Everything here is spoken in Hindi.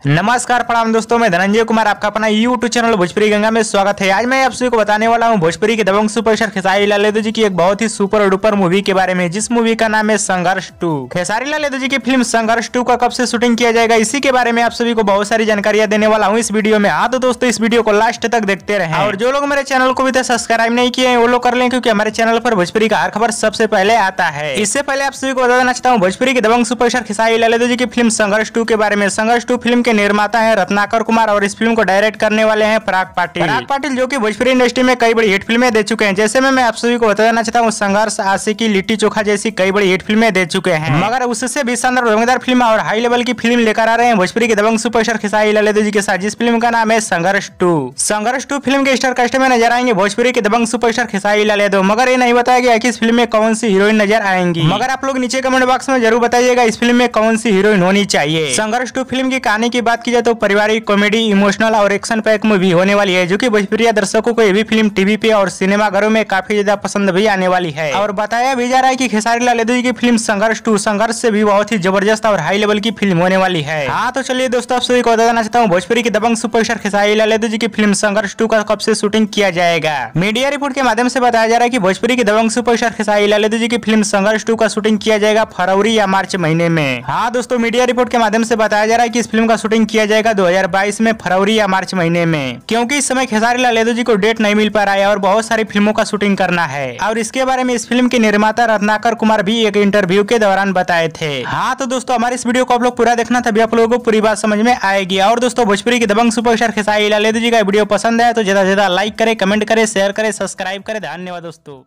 नमस्कार प्रणाम दोस्तों, मैं धनंजय कुमार आपका अपना यूट्यूब चैनल भोजपुरी गंगा में स्वागत है। आज मैं आप सभी को बताने वाला हूं भोजपुरी के दबंग सुपरस्टार खेसारी लाल यादव जी की एक बहुत ही सुपर डुपर मूवी के बारे में, जिस मूवी का नाम है संघर्ष 2। खेसारी लाल यादव जी की फिल्म संघर्ष 2 का कब से शूटिंग किया जाएगा, इसी के बारे में आप सभी को बहुत सारी जानकारियां देने वाला हूँ इस वीडियो में। हाँ तो दोस्तों, इस वीडियो को लास्ट तक देखते रहे और जो लोग मेरे चैनल को भी सब्सक्राइब नहीं किए हैं वो लोग कर लें, क्योंकि हमारे चैनल पर भोजपुरी का हर खबर सबसे पहले आता है। इससे पहले आप सभी को बता देना चाहता हूँ भोजपुरी के दबंग सुपरस्टार खेसारी लाल यादव जी की फिल्म संघर्ष 2 के बारे में। संघर्ष 2 फिल्म के निर्माता है रत्नाकर कुमार और इस फिल्म को डायरेक्ट करने वाले हैं पराग पाटिल। पराग पाटिल जो कि भोजपुरी इंडस्ट्री में कई बड़ी हिट फिल्में दे चुके हैं, जैसे मैं आप सभी को बता देना चाहता हूँ संघर्ष, आशिकी, लिट्टी चोखा जैसी कई बड़ी हिट फिल्में दे चुके हैं। मगर उससे भी शानदार दमदार फिल्म और हाई लेवल की फिल्म लेकर आ रहे हैं भोजपुरी के दबंग सुपरस्टार खेसारी लाल यादव जी के साथ, जिस फिल्म का नाम है संघर्ष 2। संघर्ष 2 फिल्म के स्टार कास्ट में नजर आएंगे भोजपुरी के दबंग सुपरस्टार खेसारी लाल यादव, मगर ये नहीं बताया गया कि इस फिल्म में कौन सी हीरोइन नजर आएंगी। मगर आप लोग नीचे कमेंट बॉक्स में जरूर बताइएगा इस फिल्म में कौन सी हीरोइन होनी चाहिए। संघर्ष 2 फिल्म की कहानी की बात की जाए तो पारिवारिक, कॉमेडी, इमोशनल और एक्शन पैक मूवी होने वाली है, जो कि भोजपुरी दर्शकों को ये भी फिल्म टीवी पे और सिनेमाघरों में काफी ज्यादा पसंद भी आने वाली है। और बताया भी जा रहा है कि खेसारी लाल यादव जी की फिल्म संघर्ष 2 संघर्ष से भी बहुत ही जबरदस्त और हाई लेवल की फिल्म होने वाली है। हाँ तो चलिए दोस्तों, आप सभी को बता देना चाहता हूँ भोजपुरी की दबंग सुपरस्टार खेसारी लाल यादव जी की फिल्म संघर्ष 2 का कब से शूटिंग किया जाएगा। मीडिया रिपोर्ट के माध्यम से बताया जा रहा है कि भोजपुरी की दबंग सुपरस्टार खेसारी लाल यादव जी की फिल्म संघर्ष 2 का शूटिंग किया जाएगा फरवरी या मार्च महीने में। हाँ दोस्तों, मीडिया रिपोर्ट के माध्यम से बताया जा रहा है कि इस फिल्म का शूटिंग किया जाएगा 2022 में फरवरी या मार्च महीने में, क्योंकि इस समय खेसारी लाल यादव जी को डेट नहीं मिल पा रहा है और बहुत सारी फिल्मों का शूटिंग करना है। और इसके बारे में इस फिल्म के निर्माता रत्नाकर कुमार भी एक इंटरव्यू के दौरान बताए थे। हाँ तो दोस्तों, हमारे इस वीडियो को आप लोग पूरा देखना, तभी आप लोगों को पूरी बात समझ में आएगी। और दोस्तों, भोजपुरी के दबंग सुपरस्टार खेसारी लाल यादव जी का वीडियो पसंद है तो ज्यादा से ज्यादा लाइक करे, कमेंट करे, शेयर करे, सब्सक्राइब करे। धन्यवाद दोस्तों।